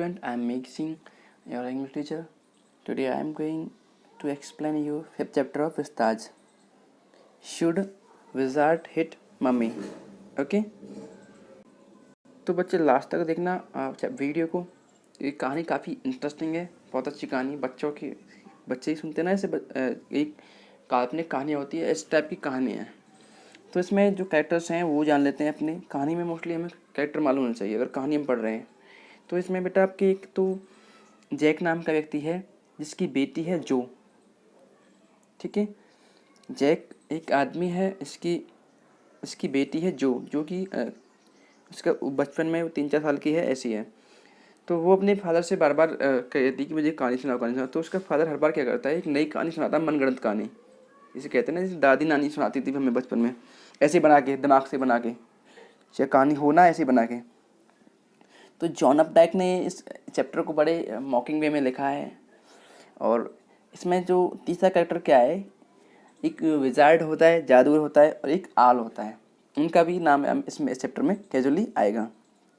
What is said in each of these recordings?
Student, I am Mixing, your English teacher. Today I am going to explain you fifth chapter of Vistaj. Should wizard hit mummy? Okay? तो बच्चे last तक देखना video को। ये कहानी काफ़ी interesting है, बहुत अच्छी कहानी। बच्चे ही सुनते ना ऐसे एक काल्पनिक कहानी होती है, इस टाइप की कहानी है। तो इसमें जो कैरेक्टर्स हैं वो जान लेते हैं। अपनी कहानी में मोस्टली हमें कैरेक्टर मालूम होना चाहिए अगर कहानी हम पढ़ रहे हैं। तो इसमें बेटा आपके एक तो जैक नाम का व्यक्ति है जिसकी बेटी है जो। ठीक है, जैक एक आदमी है, इसकी बेटी है जो कि उसका बचपन में वो 3-4 साल की है, ऐसी है। तो वो अपने फादर से बार बार कहती कि मुझे कहानी सुनाओ। तो उसका फादर हर बार क्या करता है, एक नई कहानी सुनाता है, मनगढ़ंत कहानी। इसे कहते हैं ना, जैसे दादी नानी सुनाती थी हमें बचपन में, ऐसे बना के, दिमाग से बना के, चाहे कहानी हो ना ऐसे बना के। तो जॉन अपडाइक ने इस चैप्टर को बड़े मॉकिंग वे में लिखा है। और इसमें जो तीसरा कैरेक्टर क्या है, एक विजार्ड होता है, जादूगर होता है, और एक आल होता है। उनका भी नाम इसमें इस चैप्टर में कैजुअली आएगा,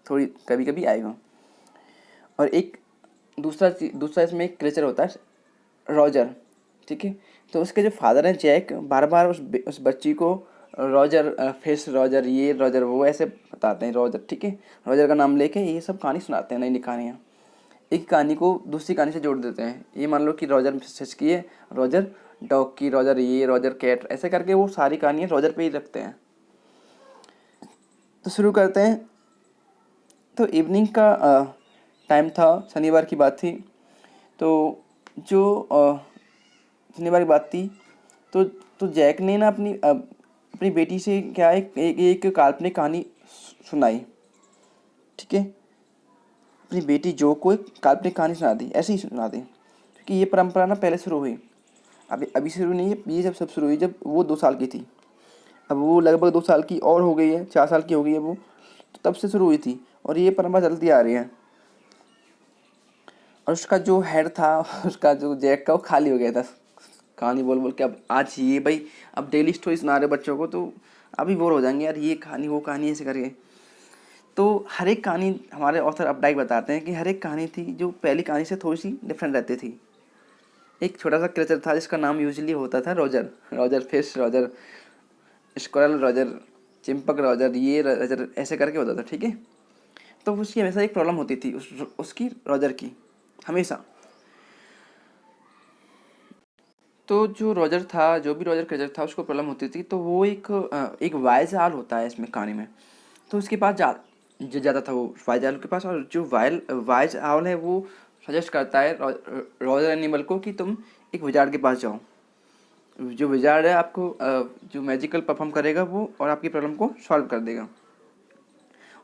थोड़ी कभी कभी आएगा। और एक दूसरा इसमें एक क्रिएचर होता है, रॉजर। ठीक है, तो उसके जो फादर हैं जैक, बार बार उस बच्ची को रॉजर, फिश रॉजर, ये रॉजर, वो ऐसे बताते हैं रॉजर। ठीक है, रॉजर का नाम लेके ये सब कहानी सुनाते हैं, नई नई कहानियाँ। एक कहानी को दूसरी कहानी से जोड़ देते हैं। ये मान लो कि रॉजर फिश की है, रॉजर डॉग की, रॉजर ये, रॉजर कैट, ऐसे करके वो सारी कहानियाँ रॉजर पे ही रखते हैं। तो शुरू करते हैं। तो इवनिंग का टाइम था, शनिवार की बात थी। तो जो शनिवार की बात थी, तो जैक ने ना अपनी बेटी से क्या एक काल्पनिक कहानी सुनाई। ठीक है, अपनी बेटी जो को एक काल्पनिक कहानी सुना दी, ऐसे ही सुना दी, क्योंकि ये परंपरा ना पहले शुरू हुई, अभी शुरू नहीं है। ये जब सब शुरू हुई जब वो 2 साल की थी। अब वो लगभग 2 साल की और हो गई है, 4 साल की हो गई है वो, तो तब से शुरू हुई थी और ये परंपरा चलती आ रही है। और उसका जो हेड था उसका जो जैक का, वो खाली हो गया था कहानी बोल बोल के। अब आज ये भाई, अब डेली स्टोरी सुना रहे बच्चों को, तो अभी बोर हो जाएंगे यार, ये कहानी वो कहानी ऐसे करके। तो हर एक कहानी हमारे ऑथर अपडाइक बताते हैं कि हर एक कहानी थी जो पहली कहानी से थोड़ी सी डिफरेंट रहती थी। एक छोटा सा क्रिएचर था जिसका नाम यूजुअली होता था Roger, Roger fish, Roger squirrel, Roger चिंपक, रॉजर ये, रॉजर ऐसे करके होता था। ठीक है, तो उसकी हमेशा एक प्रॉब्लम होती थी उसकी रॉजर की, हमेशा। तो जो रॉजर था, जो भी रॉजर क्रिएचर था, उसको प्रॉब्लम होती थी। तो वो एक वाइज आल होता है इसमें कहानी में। तो उसके पास जाता था वो वाइज आल के पास, और जो वाइज आल है वो सजेस्ट करता है रॉजर एनिमल को कि तुम एक विजार्ड के पास जाओ। जो विजार्ड है आपको जो मैजिकल परफॉर्म करेगा वो, और आपकी प्रॉब्लम को सॉल्व कर देगा।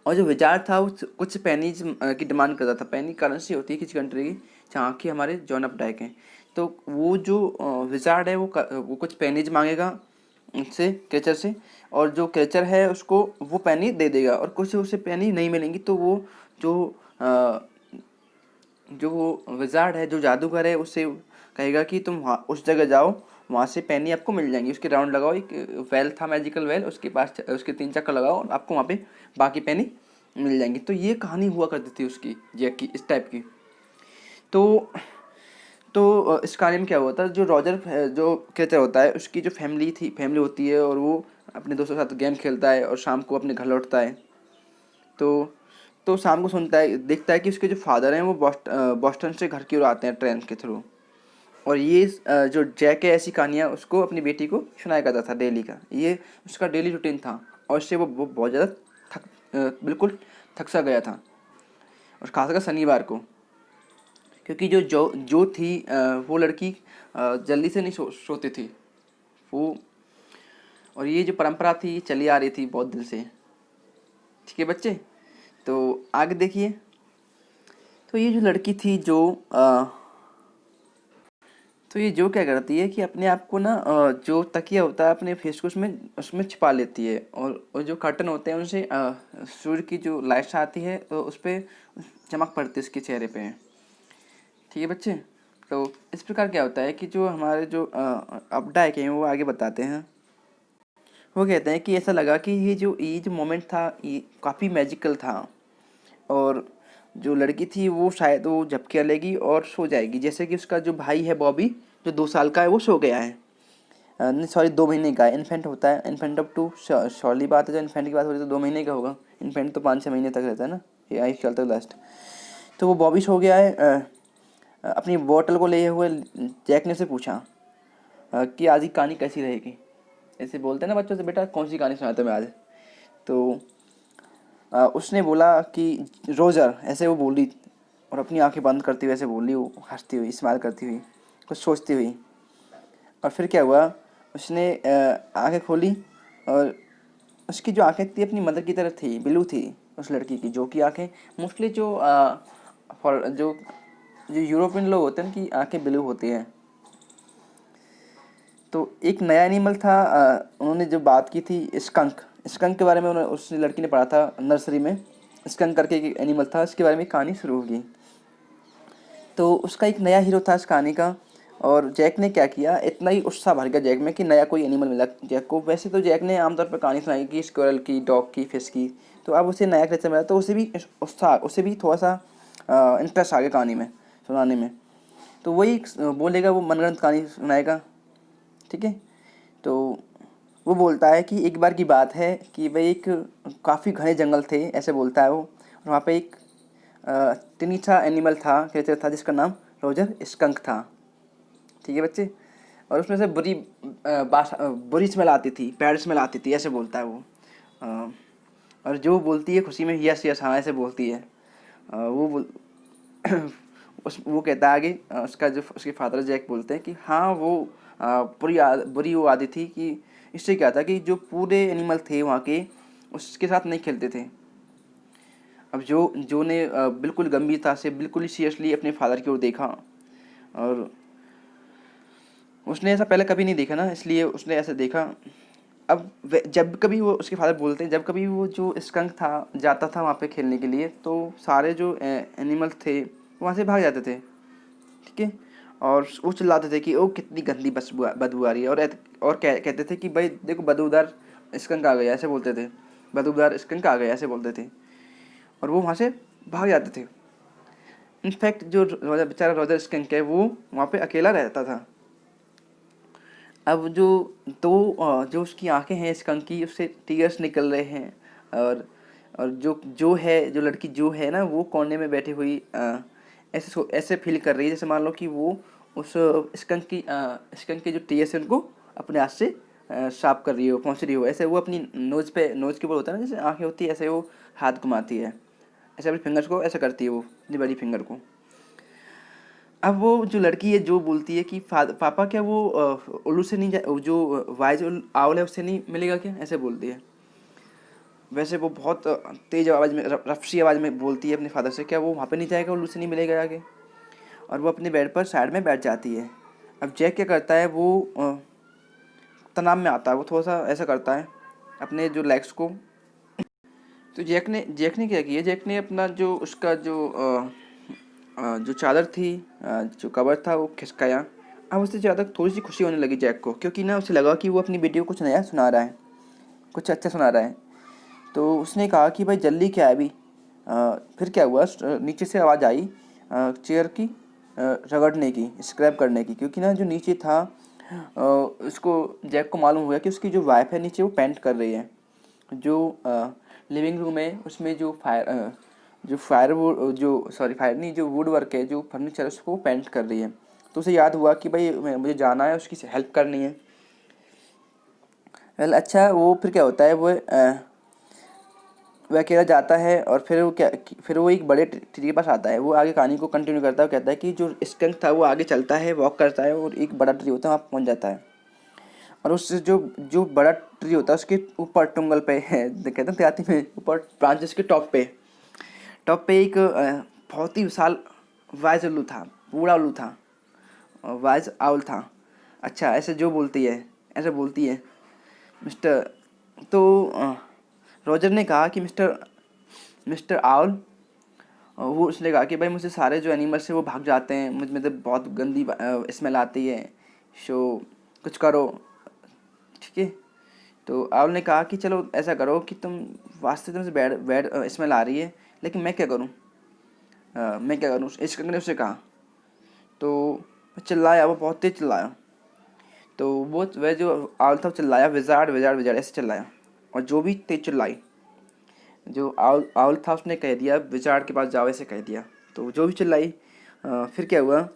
और जो विजार्ड था वो कुछ पेनीज की डिमांड करता था। पेनी करेंसी होती है किसी कंट्री की, जहाँ की हमारे जॉन अपडाइक हैं। तो वो जो विजार्ड है वो कुछ पेनीज मांगेगा उससे, क्रेचर से, और जो क्रेचर है उसको वो पेनी दे देगा। और कुछ उसे पेनी नहीं मिलेंगी तो वो जो जो वो विजार्ड है, जो जादूगर है, उससे कहेगा कि तुम वहाँ उस जगह जाओ, वहाँ से पेनी आपको मिल जाएंगी। उसके राउंड लगाओ, एक वेल था, मैजिकल वेल, उसके पास उसके 3 चक्कर लगाओ, आपको वहाँ पे बाकी पेनी मिल जाएंगी। तो ये कहानी हुआ करती थी उसकी, जैक की, इस टाइप की। तो इस कहानी में क्या हुआ था, जो रॉजर जो क्रिएचर होता है, उसकी जो फैमिली होती है, और वो अपने दोस्तों के साथ गेम खेलता है और शाम को अपने घर लौटता है। तो शाम को सुनता है, देखता है कि उसके जो फादर हैं वो बॉस्टन से घर की ओर आते हैं ट्रेन के थ्रू। और ये जो जैक है, ऐसी कहानियाँ उसको अपनी बेटी को सुनाया करता था डेली का। ये उसका डेली रूटीन था, और इससे वो बहुत ज़्यादा बिल्कुल थक सा गया था, और खासकर शनिवार को। क्योंकि जो थी वो लड़की जल्दी से नहीं सोती थी वो। और ये जो परंपरा थी ये चली आ रही थी बहुत दिन से। ठीक है बच्चे, तो आगे देखिए। तो ये जो लड़की थी तो ये जो क्या करती है कि अपने आप को ना जो तकिया होता है अपने फेस को उसमें छिपा लेती है, और जो कर्टन होते हैं उनसे सूर्य की जो लाइट आती है तो उस पर चमक पड़ती है उसके चेहरे पे। ठीक है बच्चे, तो इस प्रकार क्या होता है कि जो हमारे जो अपडाइक हैं वो आगे बताते हैं। वो कहते हैं कि ऐसा लगा कि ये जो मोमेंट था ये काफ़ी मैजिकल था, और जो लड़की थी वो शायद वो झपकियाँ लेगी और सो जाएगी, जैसे कि उसका जो भाई है बॉबी, जो 2 साल का है, वो सो गया है। नहीं सॉरी, 2 महीने का है। इन्फेंट होता है, इन्फेंट अप टू, शॉर्टली बात है, जो इन्फेंट की बात हो रही है तो 2 महीने का होगा। इन्फेंट तो 5-6 महीने तक रहता है ना, ये 1 साल तक लास्ट। तो वो बॉबी सो गया है। अपनी बोतल को लिए हुए जैक ने से पूछा कि आज की कहानी कैसी रहेगी। ऐसे बोलते हैं ना बच्चों से, बेटा कौन सी कहानी सुनाते मैं आज। तो उसने बोला कि रोजर, ऐसे वो बोली, और अपनी आंखें बंद करती हुए ऐसे बोली, वो हंसती हुई, स्माइल करती हुई, कुछ सोचती हुई। और फिर क्या हुआ, उसने आंखें खोली, और उसकी जो आंखें थी अपनी मदर की तरह थी, ब्लू थी उस लड़की की, जो कि आंखें मोस्टली जो जो यूरोपियन लोग होते हैं उनकी आंखें ब्लू होती हैं। तो एक नया एनिमल था, उन्होंने जो बात की थी स्कंक, स्कंक के बारे में उस लड़की ने पढ़ा था नर्सरी में। स्कंक करके एक एनिमल था, इसके बारे में कहानी शुरू होगी। तो उसका एक नया हीरो था इस कहानी का, और जैक ने क्या किया, इतना ही उत्साह भर गया जैक में कि नया कोई एनिमल मिला जैक को। वैसे तो जैक ने आमतौर पर कहानी सुनाई कि स्क्वायरल की, डॉग की, फिश की, तो अब उसे नया क्रिएचर मिला तो उसे भी उत्साह, उसे भी थोड़ा सा इंटरेस्ट आ गया कहानी में, सुनाने में। तो वही बोलेगा, वो मनगढ़ंत कहानी सुनाएगा, ठीक है। तो वो बोलता है कि एक बार की बात है कि वह एक काफ़ी घने जंगल थे, ऐसे बोलता है वो, और वहाँ पे एक टिनी सा एनिमल था, क्रिएचर था, जिसका नाम रोजर स्कंक था, ठीक है बच्चे। और उसमें से बुरी स्मेल आती थी, बैड स्मेल आती थी, ऐसे बोलता है वो। अ, और जो बोलती है खुशी में यस यस हाँ ऐसे बोलती है। वो वो कहता है आगे, उसका जो उसके फादर जैक बोलते हैं कि हाँ वो बुरी वो आदत थी कि इससे क्या था कि जो पूरे एनिमल थे वहाँ के उसके साथ नहीं खेलते थे। अब जो ने बिल्कुल गंभीरता से, बिल्कुल ही सीरियसली अपने फादर की ओर देखा, और उसने ऐसा पहले कभी नहीं देखा ना, इसलिए उसने ऐसा देखा। अब जब कभी वो, उसके फादर बोलते हैं, जब कभी वो जो स्कंक था जाता था वहाँ पे खेलने के लिए, तो सारे जो एनिमल थे वहाँ से भाग जाते थे, ठीक है। और वो चिल्लाते थे कि ओ कितनी गंदी बदबू आ रही है, और कहते थे कि भाई देखो बदबूदार स्कंक आ गया, ऐसे बोलते थे, बदबूदार स्कंक आ गया, ऐसे बोलते थे। और वो वहाँ से भाग जाते थे। इनफैक्ट जो बेचारा रॉजर स्कंक है वो वहाँ पे अकेला रहता था। अब जो उसकी आंखें हैं स्कंक की, उससे टीयर्स निकल रहे हैं, और जो लड़की जो है ना, वो कोने में बैठी हुई ऐसे फील कर रही है जैसे मान लो कि वो उस स्कंक के जो टीयर्स हैं उनको अपने हाथ से साफ कर रही हो, पहुँच रही हो। ऐसे वो अपनी नोज़ के ऊपर होता है ना, जैसे आंखें होती है, ऐसे वो हाथ घुमाती है, ऐसे अपनी फिंगर्स को ऐसे करती है वो, अपनी बड़ी फिंगर को। अब वो जो लड़की है जो बोलती है कि पापा क्या वो उल्लू से नहीं जो वाइज आउल है उससे नहीं मिलेगा क्या, ऐसे बोलती है। वैसे वो बहुत तेज आवाज़ में, रफ सी आवाज़ में बोलती है अपने फादर से, क्या वो वहाँ पे नहीं जाएगा, उल्लू से नहीं मिलेगा आगे। और वो अपने बेड पर साइड में बैठ जाती है। अब जैक क्या करता है, वो तनाव में आता है, वो थोड़ा सा ऐसा करता है अपने जो लेग्स को। तो जैक ने क्या किया, जैक ने अपना जो उसका जो चादर थी, जो कवर था, वो खिसकाया। अब उससे ज़्यादा थोड़ी सी खुशी होने लगी जैक को, क्योंकि ना उसे लगा कि वो अपनी बेटी को कुछ नया सुना रहा है, कुछ अच्छा सुना रहा है। तो उसने कहा कि भाई जल्दी क्या है अभी। फिर क्या हुआ, नीचे से आवाज़ आई चेयर की रगड़ने की, स्क्रैप करने की, क्योंकि ना जो नीचे था उसको, जैक को मालूम हुआ कि उसकी जो वाइफ है नीचे वो पेंट कर रही है। जो लिविंग रूम है उसमें फायर नहीं, जो वुड वर्क है, जो फर्नीचर है, उसको पेंट कर रही है। तो उसे याद हुआ कि भाई मुझे जाना है, उसकी हेल्प करनी है। वेल अच्छा, वो फिर क्या होता है, वह अकेला जाता है, और फिर वो एक बड़े ट्री के पास आता है। वो आगे कहानी को कंटिन्यू करता है, वो कहता है कि जो स्कंक था वो आगे चलता है, वॉक करता है, और एक बड़ा ट्री होता है वहाँ पहुँच जाता है। और उस जो जो बड़ा ट्री होता है उसके ऊपर टुंगल पे है, कहते हैं देहाती में, ऊपर ब्रांचेस के टॉप पे एक बहुत ही विशाल वाइज उल्लू था, बूढ़ा उल्लू था, वाइज आउल था। अच्छा, ऐसे बोलती है मिस्टर। तो रॉजर ने कहा कि मिस्टर मिस्टर आउल, वो उसने कहा कि भाई मुझे सारे जो एनिमल्स है वो भाग जाते हैं, मुझ में तो बहुत गंदी स्मेल आती है, सो कुछ करो, ठीक है। तो आउल ने कहा कि चलो ऐसा करो कि तुम वास्तव में बैड बैड स्मेल आ रही है, लेकिन मैं क्या करूं। मैं क्या करूँ। इस कंग ने उससे कहा, तो चिल्लाया, वो बहुत तेज चिल्लाया। तो वह जो आउल था चिल्लाया, विजार्ड विजार्ड विजार्ड ऐसे चिल्लाया, और जो भी तेज चिल्लाई, जो आउल था उसने कह दिया विजार्ड के पास जाओ, ऐसे कह दिया। तो जो भी चिल्लाई, फिर क्या हुआ,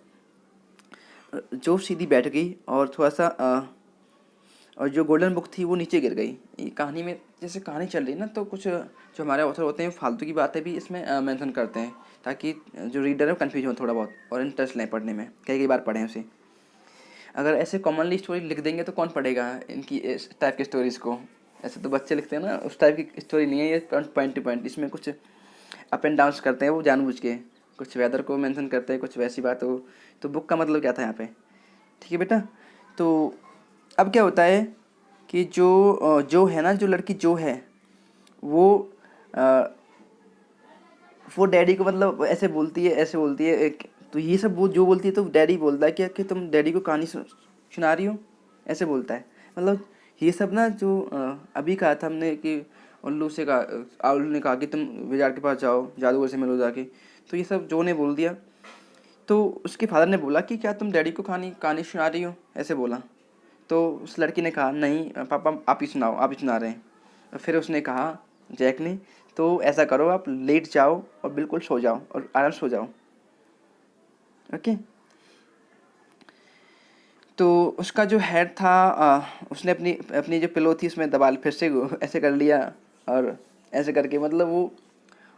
जो सीधी बैठ गई और थोड़ा सा और जो गोल्डन बुक थी वो नीचे गिर गई। ये कहानी में जैसे कहानी चल रही है ना, तो कुछ जो हमारे ऑथर होते हैं फालतू की बातें भी इसमें मेंशन करते हैं, ताकि जो रीडर है कंफ्यूज हो थोड़ा बहुत और इंटरेस्ट लें पढ़ने में, कई कई बार पढ़ें उसे। अगर ऐसे कॉमनली स्टोरी लिख देंगे तो कौन पढ़ेगा इनकी इस टाइप की स्टोरीज़ को। ऐसे तो बच्चे लिखते हैं ना, उस टाइप की स्टोरी नहीं है ये, पॉइंट टू पॉइंट। इसमें कुछ अप एंड डाउन्स करते हैं वो जानबूझ के, कुछ वेदर को मेंशन करते हैं, कुछ वैसी बात हो। तो बुक का मतलब क्या था यहाँ पे, ठीक है बेटा। तो अब क्या होता है कि जो है ना, जो लड़की जो है वो अ, वो डैडी को मतलब ऐसे बोलती है, ऐसे बोलती है तो ये सब वो जो बोलती है तो डैडी बोलता है कि तुम डैडी को कहानी सुना रही हो, ऐसे बोलता है। मतलब ये सब ना जो अभी कहा था हमने कि उल्लू से कहा, उल्लू ने कहा कि तुम विजार के पास जाओ, जादूगर से मिलो जाके, तो ये सब जो ने बोल दिया। तो उसके फादर ने बोला कि क्या तुम डैडी को कहानी कहानी सुना रही हो, ऐसे बोला। तो उस लड़की ने कहा नहीं पापा आप ही सुनाओ, आप ही सुना रहे हैं। फिर उसने कहा, जैक ने, तो ऐसा करो आप लेट जाओ और बिल्कुल सो जाओ और आराम सो जाओ, ओके। तो उसका जो हेड था, उसने अपनी अपनी जो पिलो थी उसमें दबा फिर से ऐसे कर लिया, और ऐसे करके मतलब वो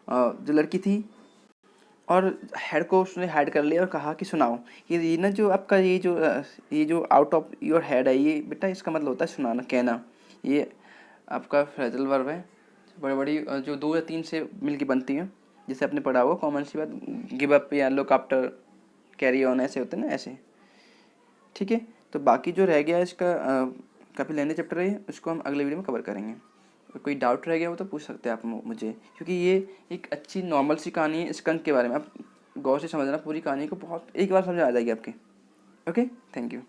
जो लड़की थी और हेड को उसने हाइड कर लिया और कहा कि सुनाओ। ये ना जो आपका ये जो आउट ऑफ योर हेड है, ये बेटा इसका मतलब होता है सुनाना, कहना। ये आपका फ्रेजल वर्ब है, बड़ी बड़ी जो 2 या 3 से मिल के बनती हैं, जैसे आपने पढ़ा हुआ कॉमन सी बात, गिव अप या लुक आफ्टर, कैरी ऑन, ऐसे होते हैं ना, ऐसे, ठीक है। तो बाकी जो रह गया इसका काफ़ी लेंदी चैप्टर है, उसको हम अगले वीडियो में कवर करेंगे। कोई डाउट रह गया हो तो पूछ सकते हैं आप मुझे, क्योंकि ये एक अच्छी नॉर्मल सी कहानी है स्कंक के बारे में। आप गौर से समझना पूरी कहानी को, बहुत एक बार समझ आ जाएगी आपके। Okay, thank you.